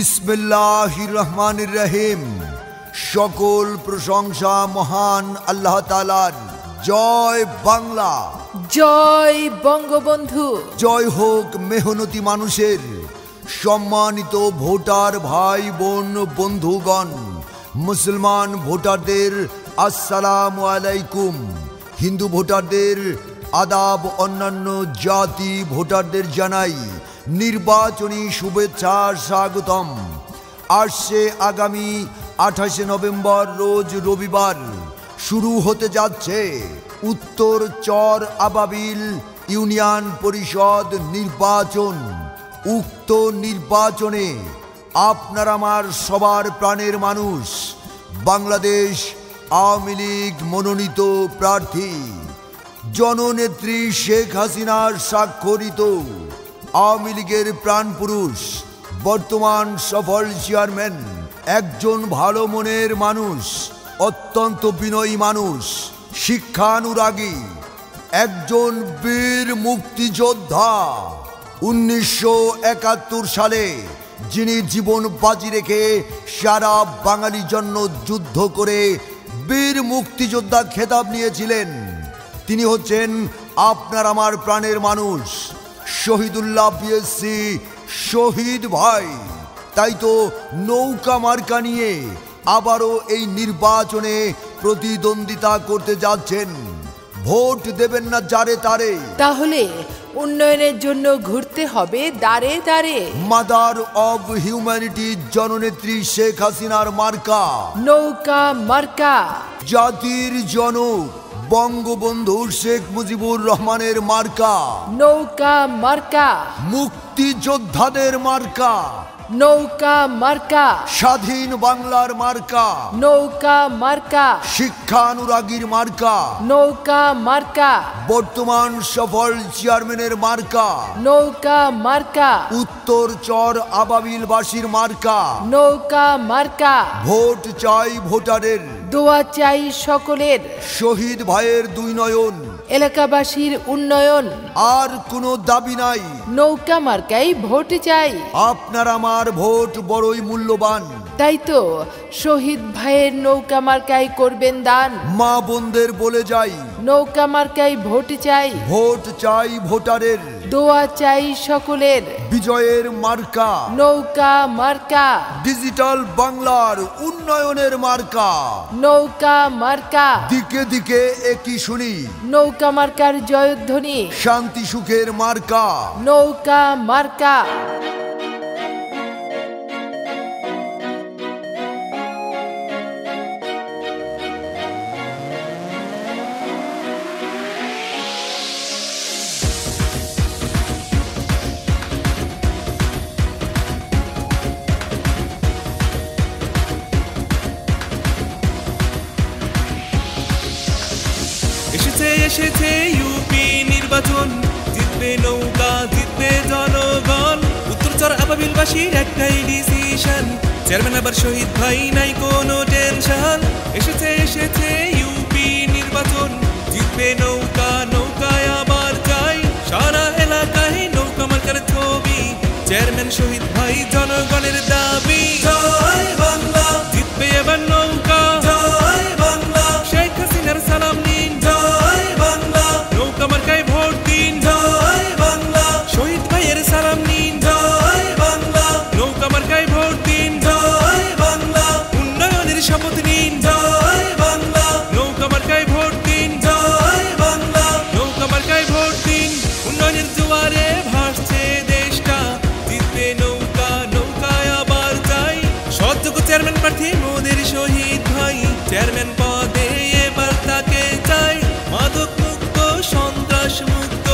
বিসমিল্লাহির রহমানির রহিম। সকল প্রশংসা মহান আল্লাহ তাআলার। জয় বাংলা, জয় বঙ্গবন্ধু, জয় হোক মেহনতি মানুষের। সম্মানিত ভোটার ভাই বোন বন্ধুগণ, মুসলমান ভোটারদের আসসালামু আলাইকুম, হিন্দু ভোটারদের আদাব, অন্যান্য জাতি ভোটারদের জানাই নির্বাচনী শুভেচ্ছা স্বাগতম। আসছে আগামী 28 নভেম্বর রোজ রবিবার শুরু হতে যাচ্ছে উত্তর চর আবাবিল ইউনিয়ন পরিষদ নির্বাচন। উক্ত নির্বাচনে আপনার আমার সবার প্রাণের মানুষ, বাংলাদেশ আওয়ামী লীগ মনোনীত প্রার্থী জননেত্রী শেখ হাসিনার স্বাক্ষরিত আওয়ামী লীগের প্রাণপুরুষ, বর্তমান সফল চেয়ারম্যান, একজন ভালো মনের মানুষ, অত্যন্ত বিনয়ী মানুষ, শিক্ষানুরাগী, একজন বীর মুক্তিযোদ্ধা। 1971 সালে যিনি জীবন বাজি রেখে সারা বাঙালির জন্য যুদ্ধ করে বীর মুক্তিযোদ্ধা খেতাব নিয়েছিলেন, তিনি হচ্ছেন আপনার আমার প্রাণের মানুষ শহীদুল্লাহ বিএসসি শহীদ ভাই। তাই তো নৌকা মার্কা নিয়ে আবারও এই নির্বাচনে প্রতিদ্বন্দ্বিতা করতে যাচ্ছেন। ভোট দেবেন না যারে তারে, তাহলে উন্নয়নের জন্য ঘুরতে হবে দাঁড়ে দাঁড়ে। মাদার অব হিউম্যানিটি জননেত্রী শেখ হাসিনার মার্কা নৌকা মার্কা। জাতির জনক বঙ্গবন্ধু শেখ মুজিবুর রহমানের মার্কা নৌকা মার্কা। মুক্তিযোদ্ধাদের মার্কা নৌকা মার্কা। স্বাধীন বাংলার মার্কা নৌকা মার্কা। শিক্ষানুরাগীর মার্কা নৌকা মার্কা। বর্তমান সফল চেয়ারম্যানের মার্কা নৌকা মার্কা। উত্তর চর আবাবিলবাসীর মার্কা নৌকা মার্কা। ভোট চাই ভোটারের, দোয়া চাই সকলের, শহীদ ভাইয়ের দুই নয়ন, এলাকাবাসীর উন্নয়ন। আর কোনো দাবি নাই, নৌকা মার্কাই ভোট চাই। আপনার আমার ভোট বড়ই মূল্যবান, তাই তো শহীদ ভাইয়ের নৌকা মার্কাই করবেন দান। মা বোনদের বলে যাই, নৌকা মার্কাই ভোট চাই। ভোট চাই ভোটারের, দোয়া চাই সকলের, বিজয়ের মার্কা নৌকা মার্কা। ডিজিটাল বাংলার উন্নয়নের মার্কা নৌকা মার্কা। দিকে দিকে একই শুনি, নৌকা মার্কার জয়ধ্বনি, শান্তি সুখের মার্কা নৌকা মার্কা। এসেছে ইউপি নির্বাচন, জিতবে নৌকা, জিতবে জনগণ। উত্তর চর আবাবিলবাসীর একটাই ডিসিশন, চেয়ারম্যান আবার শহীদ ভাই, নাই কোনো টেনশন। এসেছে ইউপি নির্বাচন, জিতবে নৌকা, নৌকায় আবার যাই। সারা এলাকায় নৌকা মার্কার ছবি, চেয়ারম্যান শহীদ ভাই, জনগণের দাবি। জয় বাংলা, জিতবে এবার নৌকা। জয় বাংলা, শেখ হাসিনার সালাম নিন। জয় বাংলা, নৌকা মার্কায় ভোট দিন। জয় বাংলা, শহীদ ভাইয়ের সালাম নিন। জয় বাংলা, নৌকা মার্কায় ভোট দিন। জয় বাংলা, উন্নয়নের শপথ নিন। জয় বাংলা, নৌকা মার্কায় ভোট দিন। জয় বাংলা, নৌকা মার্কায় ভোট দিন। উন্নয়নের জোয়ারে ভাসছে দেশটা, জিতবে নৌকা, নৌকায় আবার যাই। সৎযোগ্য চেয়ারম্যান প্রার্থী মোদের শহীদ ভাই, চেয়ারম্যান পদে এবার তাকে চাই। মাদক মুক্ত, সন্ত্রাস মুক্ত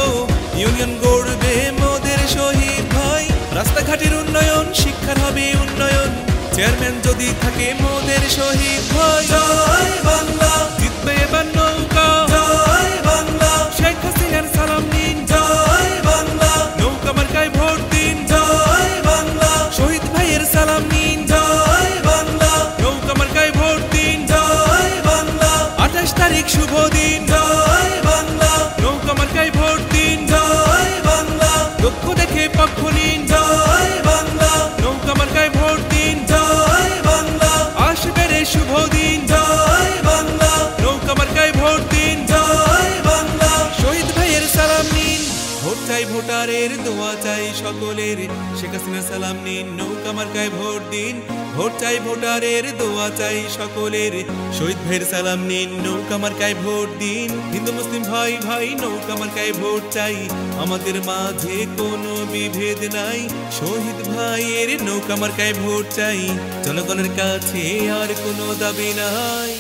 ইউনিয়ন গড়বে মোদের শহীদ ভাই। রাস্তাঘাটের উন্নয়ন, শিক্ষার হবে উন্নয়ন, চেয়ারম্যান যদি থাকে মোদের শহীদ ভাই। জয় বাংলা, জিতবে এবার নৌকা। জয় বাংলা, শেখ হাসিনার সালাম নিন। জয় বাংলা, নৌকা মার্কায় ভোট দিন। জয় বাংলা, শহীদ ভাইয়ের সালাম নিন। জয় বাংলা, নৌকা মার্কায় ভোট দিন। জয় বাংলা, 28 তারিখ শুভ দিন। জয় বাংলা, নৌকা মার্কায় ভোট দিন। জয় বাংলা, লক্ষ্য দেখে পক্ষ নিন। জয় বাংলা, নৌকা মার্কায় ভোট ভাইয়ের দোয়া চাই সকলের, শেখ হাসিনার সালাম নিন, নৌকা মার্কায় ভোট দিন। ভোট চাই ভোটারের, দোয়া চাই সকলের, শহীদ ভাইয়ের সালাম নিন, নৌকা মার্কায় ভোট দিন। হিন্দু মুসলিম ভাই ভাই নৌকা মার্কায় ভোট চাই, আমাদের মাঝে কোনো বিভেদ নাই। শহীদ ভাইয়ের নৌকা মার্কায় ভোট চাই, জনগণের কাছে আর কোনো দাবি নাই।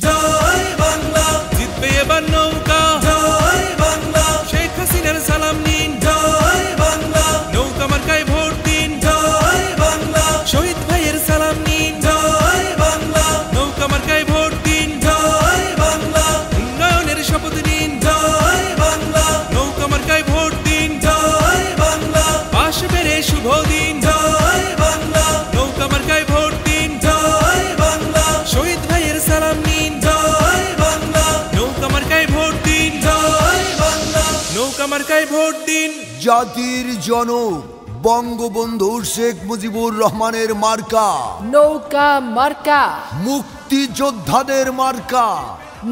জয় বাংলা, জিতবে এবার নৌকা। জয় বাংলা, শেখ হাসিনার সালাম নিন। জয় বাংলা, নৌকা মার্কায় ভোট দিন। জয় বাংলা, শহীদ ভাইয়ের সালাম নিন। জয় বাংলা, নৌকা মার্কায় ভোট দিন। জয় বাংলা, উন্নয়নের শপথ নিন। জয় বাংলা, নৌকা মার্কায় ভোট দিন। জয় বাংলা, আসবে রে শুভ দিন। জয় বাংলা, নৌকা মার্কায় ভোট দিন। জয় বাংলা, শহীদ ভাইয়ের সালাম নিন। জয় বাংলা, নৌকা মার্কায় ভোট দিন। জয় বাংলা, নৌকা মার্কায় ভোট দিন। জাতির জনক বঙ্গবন্ধু শেখ মুজিবুর রহমানের মার্কা, নৌকা মার্কা, মুক্তিযোদ্ধাদের মার্কা,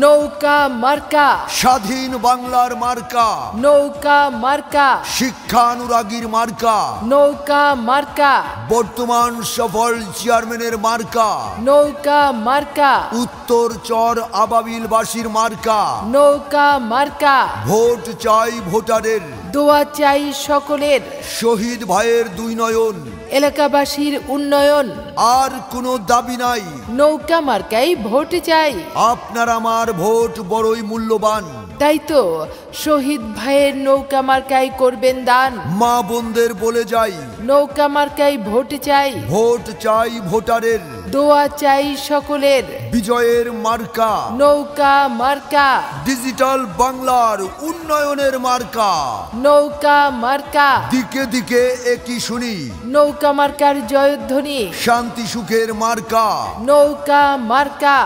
নৌকা মার্কা, স্বাধীন বাংলার মার্কা, নৌকা মার্কা, শিক্ষানুরাগীর মার্কা, নৌকা মার্কা, বর্তমান সফল চেয়ারম্যানের মার্কা, নৌকা মার্কা, উত্তর চর আবাবিলবাসীর মার্কা। নৌকা মার্কা, ভোট চাই ভোটারের, দোয়া চাই সকলের, শহীদ ভাইয়ের দুই নয়ন, এলাকাবাসীর উন্নয়ন। আর কোনো দাবি নাই, নৌকা মার্কাই ভোট চাই। আপনার আমার ভোট বড়ই মূল্যবান, তাই তো শহীদ ভাইয়ের নৌকা মার্কাই করবেন দান। মা বোনদের বলে যাই, নৌকা মার্কাই ভোট চাই। ভোট চাই ভোটারের, দোয়া চাই সকলের, বিজয়ের মার্কা, নৌকা মার্কা, ডিজিটাল বাংলার উন্নয়নের মার্কা। নৌকা মার্কা, দিকে দিকে একই শুনি, নৌকা মার্কার জয়ধ্বনি, শান্তি সুখের মার্কা। নৌকা মার্কা।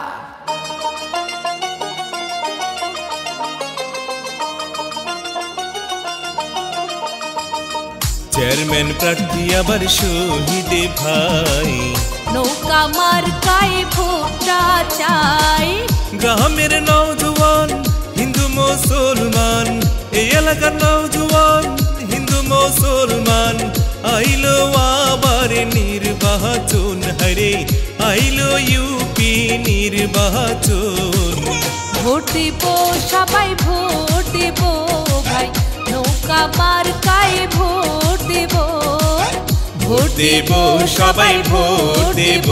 চেয়ারম্যান প্রার্থী আবার শহীদ ভাই, নৌকা মার্কায় ভোটটা চাই। গ্রামের নওজোয়ান হিন্দু মুসলমান, এই এলাকার নওজোয়ান হিন্দু মুসলমান, আইলো আবার নির্বাচন, হরে আইলো ইউপি নির্বাচন। ভোট দেব সবাই, ভোট দেব ভাই, নৌকা মার্কায় ভোট দেব। ভোট দেব সবাই, ভোট দেব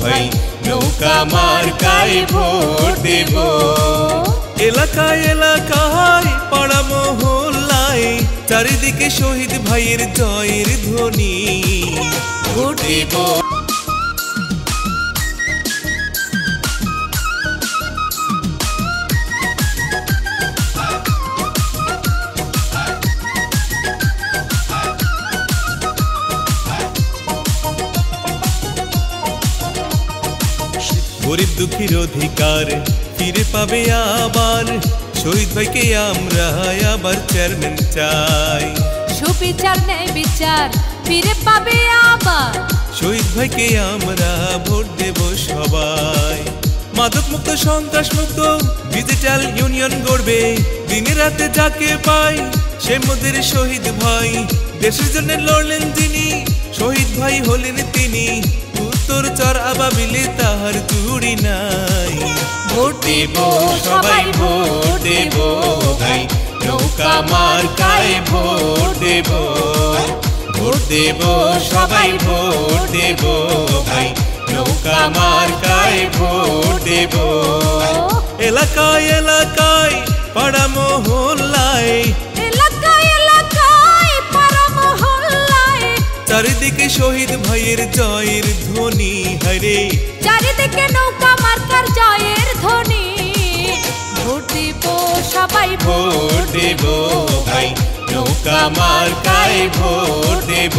ভাই, নৌকা মার্কায় ভোট দেব। এলাকায় এলাকায় পাড়া মহল্লায় চারিদিকে শহীদ ভাইয়ের জয়ের ধ্বনি। ভোট দেব গরিব দুঃখীর অধিকার ফিরে পাবে আবার, শহীদ ভাইকে আমরা আবার চেয়ারম্যান চাই। সুবিচার ন্যায় বিচার ফিরে পাবে আবার, শহীদ ভাইকে আমরা ভোট দেব সবাই। মাদক মুক্ত সন্ত্রাস মুক্ত ডিজিটাল ইউনিয়ন গড়বে, দিনে রাতে যাকে পাই সে মোদের শহীদ ভাই। দেশের জন্য লড়লেন যিনি, শহীদ ভাই হলেন তিনি, উত্তর চর আবাবিলে তাহার জুড়ি নাই। ভোট দেব সবাই, ভোট দেব ভাই, নৌকা মার্কায় ভোট দেব। ভোট দেব সবাই, ভোট দেব ভাই, নৌকা মার্কায় ভোট দেব। এলাকায় এলাকায় পাড়া মহল্লায়, এলাকায় এলাকায় পাড়া মহল্লায় চারিদিকে শহীদ ভাইয়ের জয়ের ধ্বনি, হরে চারিদিকে নৌকা মার্কার জয়ের ধ্বনি। ভোট দেব সবাই, ভোট দেব ভাই, নৌকা মার্কায় ভোট দেব।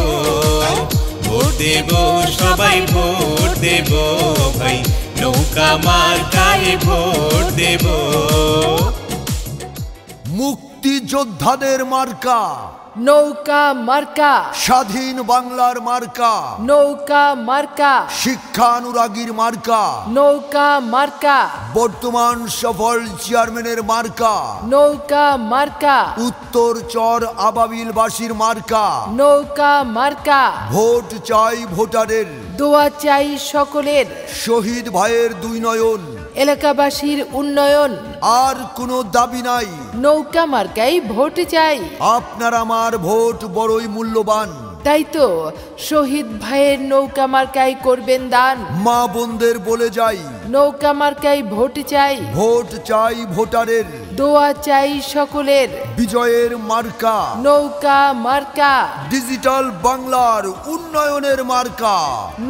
ভোট দেব সবাই, ভোট দেব ভাই, নৌকা মার্কায় ভোট দেব। মুক্তিযোদ্ধাদের মার্কা, নৌকা মার্কা, স্বাধীন বাংলার মার্কা, নৌকা মার্কা, শিক্ষানুরাগীর মার্কা, নৌকা মার্কা, বর্তমান সফল চেয়ারম্যানের মার্কা, নৌকা মার্কা, উত্তর চর আবাবিলবাসীর মার্কা, নৌকা মার্কা, ভোট চাই ভোটারের, দোয়া চাই সকলের, শহীদ ভাইয়ের দুই নয়ন, এলাকাবাসীর উন্নয়ন, আর কোনো দাবি নাই। নৌকা মার্কাই ভোট চাই। আপনার আমার ভোট বড়ই মূল্যবান, তাই তো শহীদ ভাইয়ের নৌকা মার্কাই করবেন দান। মা বোনদের বলে যাই, নৌকা মার্কাই ভোট চাই, ভোট চাই ভোটারের, দোয়া চাই সকলের, বিজয়ের মার্কা, নৌকা মার্কা, ডিজিটাল বাংলার উন্নয়নের মার্কা।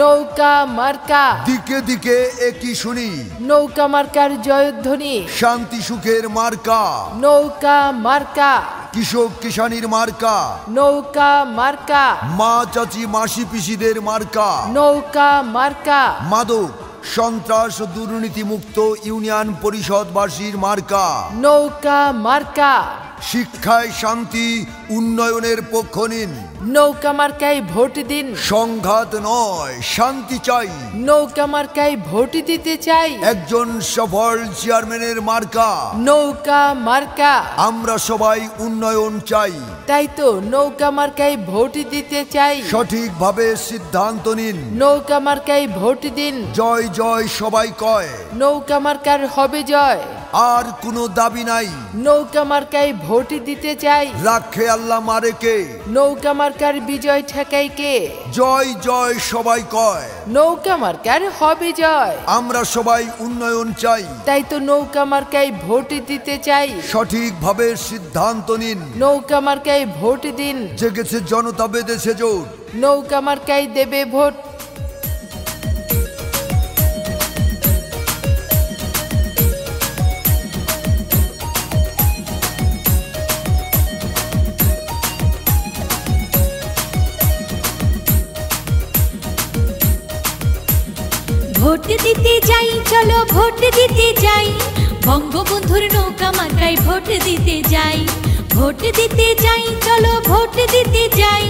নৌকা মার্কা, দিকে দিকে একই শুনি, নৌকা মার্কার জয়ধ্বনি, শান্তি সুখের মার্কা, নৌকা মার্কা, কৃষক কিষানির মার্কা, নৌকা মার্কা, মা চাচি মাসি পিসিদের মার্কা, নৌকা মার্কা, মাদক সন্ত্রাস দুর্নীতিমুক্ত ইউনিয়ন পরিষদবাসীর মার্কা, নৌকা মার্কা, শিক্ষায় শান্তি উন্নয়নের পক্ষ নিন, নৌকা মার্কায় ভোট দিন। সংঘাত নয় শান্তি চাই, নৌকা মার্কায় ভোট দিতে চাই। একজন সফল চেয়ারম্যানের মার্কা, নৌকা মার্কা, আমরা সবাই উন্নয়ন চাই, তাই তো নৌকা মার্কায় ভোট দিতে চাই। সঠিকভাবে সিদ্ধান্ত নিন, নৌকা মার্কায় ভোট দিন। জয় জয় সবাই কয়, নৌকা মার্কার হবে জয়, আর কোনো দাবি নাই, নৌকা মার্কায় ভোট দিতে চাই। রাখে আল্লাহ মারেকে, নৌকা মার্কার বিজয় ঠেকাই কে? জয় জয় সবাই কয়, নৌকা মার্কার হবে জয়, আমরা সবাই উন্নয়ন চাই, তাই তো নৌকা মার্কায় ভোট দিতে চাই। সঠিকভাবে সিদ্ধান্ত নিন, নৌকা মার্কায় ভোট দিন। জেগেছে জনতা বেঁধেছে জোট, নৌকা মার্কায় দেবে ভোট। ভোট দিতে যাই, চলো ভোট দিতে যাই, বঙ্গবন্ধুর নৌকা মার্কায় ভোট দিতে যাই। ভোট দিতে যাই, চলো ভোট দিতে যাই,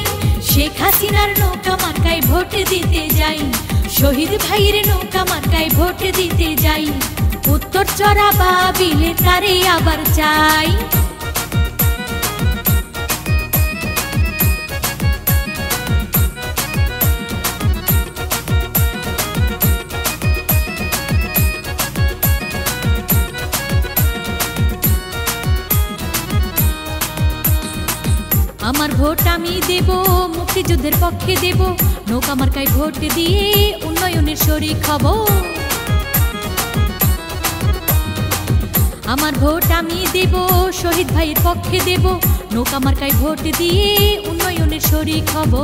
শেখ হাসিনার নৌকা মার্কায় ভোট দিতে যাই। শহীদ ভাইয়ের নৌকা মার্কায় ভোট দিতে যাই, উত্তর চরা বাবিলে তারে আবার চাই। আমার ভোট আমি দেব, মুক্তিযুদ্ধের পক্ষে দেব, নৌকা মার্কায় ভোট দিয়ে উন্নয়নের শরিক হব। আমার ভোট আমি দেব, শহীদ ভাইয়ের পক্ষে দেব, নৌকা মার্কায় ভোট দিয়ে উন্নয়নের শরিক হব।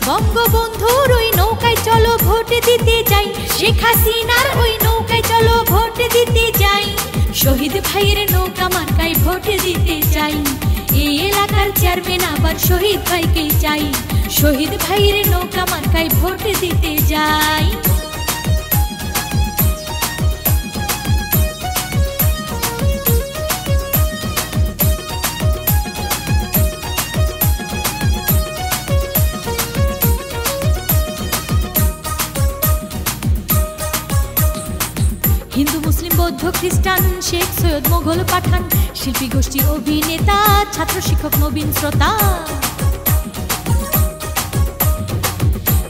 বঙ্গবন্ধুর ওই নৌকায় চলো ভোট দিতে যাই, শেখ হাসিনার ওই নৌকায় চলো ভোট দিতে যাই। শহীদ ভাইয়ের নৌকা মার্কায় ভোট দিতে চাই, এই এলাকার চেয়ারম্যান আবার শহীদ ভাইকে চাই। শহীদ ভাইয়ের নৌকা মার্কায় ভোট দিতে যাই। হিন্দু মুসলিম বৌদ্ধ খ্রিস্টান, শেখ সৈয়দ মোগল পাঠান, শিল্পী গোষ্ঠী অভিনেতা, ছাত্র শিক্ষক নবীন শ্রোতা।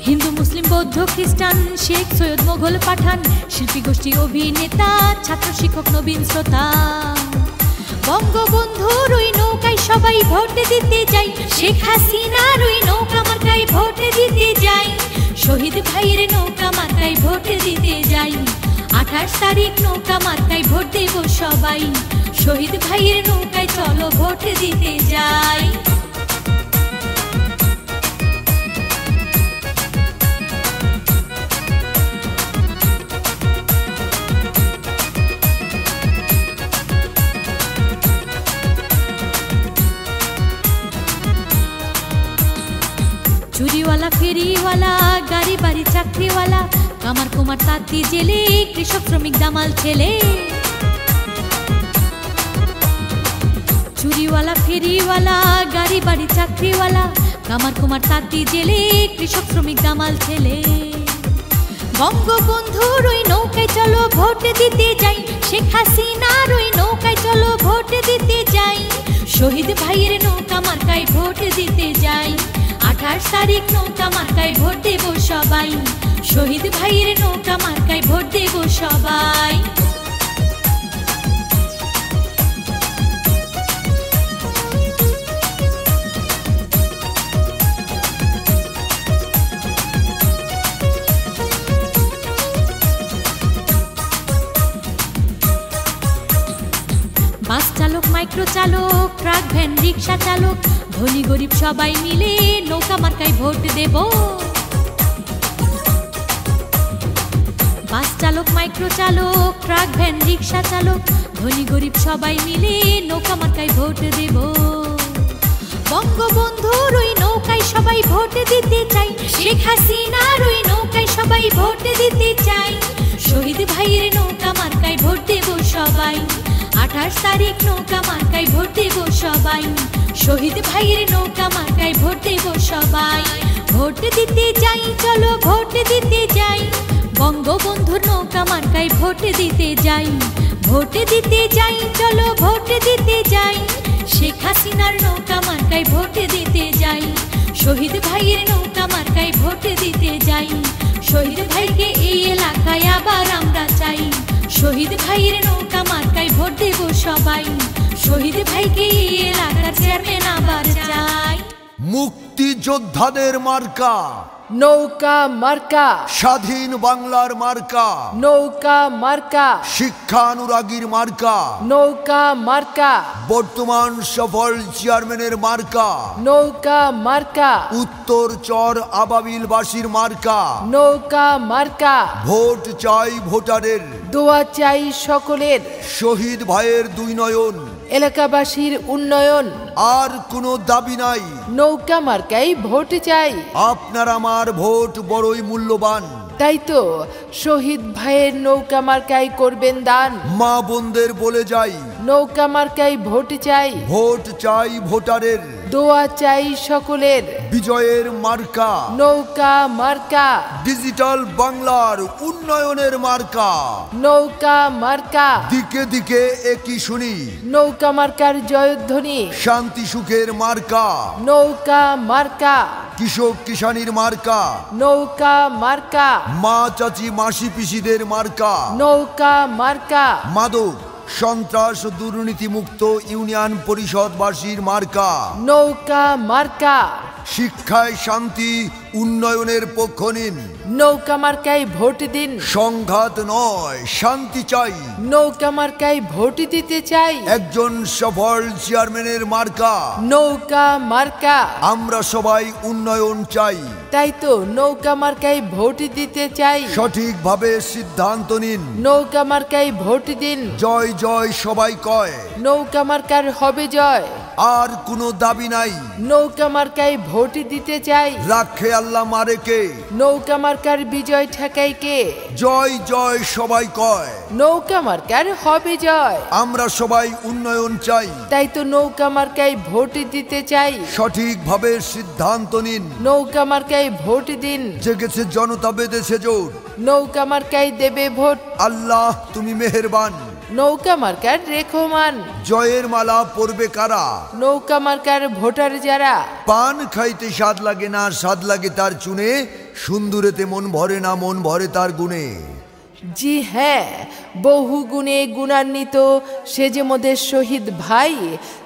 হিন্দু মুসলিম বৌদ্ধ খ্রিস্টান, শেখ সৈয়দ মোগল পাঠান, শিল্পী গোষ্ঠী অভিনেতা, ছাত্র শিক্ষক নবীন শ্রোতা। বঙ্গবন্ধুর ওই নৌকায় সবাই ভোট দিতে যাই, শেখ হাসিনার ওই নৌকা মার্কায় ভোট দিতে যাই। শহীদ ভাইয়ের নৌকা মার্কায় ভোট দিতে যাই, 28 তারিখ নৌকা মার্কায় ভোট দেব সবাই। শহীদ ভাইয়ের নৌকায় চলো ভোট দিতে যাই। চুরিওয়ালা, ফেরিওয়ালা, গাড়ি বাড়ি চাকরিওয়ালা, কামার কুমার তাঁতি জেলে, কৃষক শ্রমিক দামাল ছেলে। চুরিওয়ালা ফেরিওয়ালা গাড়ি বাড়ি চাকরিওয়ালা কামার কুমার তাঁতি জেলে কৃষক শ্রমিক দামাল ছেলে বঙ্গবন্ধুর ওই নৌকায় চলো ভোট দিতে যাই শেখ হাসিনার ওই নৌকায় চলো ভোট দিতে যাই শহীদ ভাইয়ের নৌকা মার্কায় ভোট দিতে যাই 28 তারিখ নৌকা মার্কায় ভোট দেব সবাই শহীদ ভাইয়ের নৌকা মার্কায় ভোট দেব সবাই বাস চালক মাইক্রো চালক ট্রাক ভ্যান রিক্সা চালক ধনী গরিব সবাই মিলে নৌকা মার্কায় ভোট দেব বাস চালক মাইক্রো চালক ট্রাক ভ্যান রিক্সা চালক ধনী গরিব সবাই মিলে নৌকা মার্কায় ভোট দেব বঙ্গবন্ধুর ওই নৌকায় সবাই ভোট দিতে চাই শেখ হাসিনার ওই নৌকায় সবাই ভোট দিতে চাই শহীদ ভাইয়ের নৌকা মার্কায় ভোট দেব সবাই 28 তারিখ নৌকা মার্কায় ভোট দেব সবাই শহীদ ভাইয়ের নৌকা মার্কায় ভোট দেব সবাই ভোট দিতে যাই চলো ভোট দিতে যাই বঙ্গবন্ধুর নৌকা মার্কায় ভোট দিতে যাই ভোট দিতে যাই চলো ভোট দিতে যাই শেখ হাসিনার নৌকা মার্কায় ভোট দিতে যাই শহীদ ভাইয়ের নৌকা মার্কায় ভোট দিতে যাই শহীদ ভাইকে এই এলাকায় আবার আমরা চাই শহীদ ভাইয়ের নৌকা মার্কায় ভোট দেব সবাই শহীদ ভাইকে এই এলাকার চেয়ারম্যান আবার চাই মুক্তিযোদ্ধাদের মার্কা নৌকা মার্কা স্বাধীন বাংলার মার্কা নৌকা মার্কা শিক্ষানুরাগীর মার্কা নৌকা মার্কা বর্তমান সফল চেয়ারম্যানের মার্কা নৌকা মার্কা উত্তর চর আবাবিলবাসীর মার্কা নৌকা মার্কা ভোট চাই ভোটারের দোয়া চাই সকলের শহীদ ভাইয়ের দুই নয়ন এলাকাবাসীর উন্নয়ন আর কোনো দাবি নাই নৌকা মার্কায় ভোট চাই আপনার আমার ভোট বড়ই মূল্যবান তাই তো শহীদ ভাইয়ের নৌকা মার্কায় করবেন দান মা বোনদের বলে যাই নৌকা মার্কায় ভোট চাই ভোট চাই ভোটারের দোয়া চাই সকলের বিজয়ের মার্কা নৌকা মার্কা ডিজিটাল বাংলার উন্নয়নের মার্কা নৌকা মার্কা দিকে দিকে একই শুনি নৌকা মার্কার জয়ধ্বনি শান্তি সুখের মার্কা নৌকা মার্কা কৃষক কিষানির মার্কা নৌকা মার্কা মা চাচি মাসি পিসিদের মার্কা নৌকা মার্কা মাদক সন্ত্রাস দুর্নীতি মুক্ত ইউনিয়ন পরিষদবাসীর মার্কা নৌকা মার্কা শিক্ষায় শান্তি উন্নয়নের পক্ষ নিন নৌকা মার্কায় ভোট দিন সংঘাত নয় শান্তি চাই নৌকা মার্কায় ভোট দিতে চাই একজন সফল চেয়ারম্যানের মার্কা নৌকা মার্কা আমরা সবাই উন্নয়ন চাই তাই তো নৌকা মার্কায় ভোট দিতে চাই সঠিকভাবে সিদ্ধান্ত নিন নৌকা মার্কায় ভোট দিন জয় জয় সবাই কয় নৌকা মার্কার হবে জয় আর কোনো দাবি নাই নৌকা মার্কায় ভোট দিতে চাই রাখে আল্লাহ মারে কে নৌকা মার্কার বিজয় ঠেকাই কে জয় জয় সবাই কয় নৌকা মার্কার হবে জয় আমরা সবাই উন্নয়ন চাই তাই তো নৌকা মার্কায় ভোট দিতে চাই সঠিকভাবে সিদ্ধান্ত নিন নৌকা মার্কায় ভোট দিন জেগেছে জনতা বেঁধেছে জোট নৌকা মার্কায় দেবে ভোট আল্লাহ তুমি মেহেরবান নৌকা মার্কার রেখমান জয়ের মালা পরবে কারা নৌকা মার্কার ভোটার যারা পান খাইতে স্বাদ লাগে না স্বাদ লাগে তার চুনে সুন্দরেতে মন ভরে না মন ভরে তার গুণে জি হ্যাঁ বহু গুণে গুণান্বিত সে যে মোদের শহীদ ভাই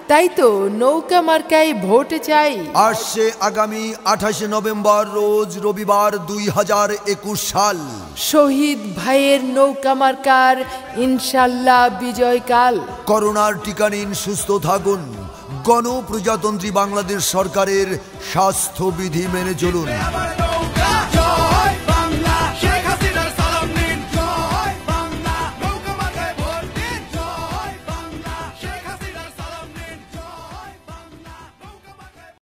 তাই তো নৌকা মার্কায় ভোট চাই আসছে আগামী 28 নভেম্বর রোজ রবিবার 2021 সাল শহীদ ভাইয়ের নৌকা মার্কার ইনশাল্লাহ বিজয়কাল করোনার টিকা নিন সুস্থ থাকুন গণপ্রজাতন্ত্রী বাংলাদেশ সরকারের স্বাস্থ্যবিধি মেনে চলুন।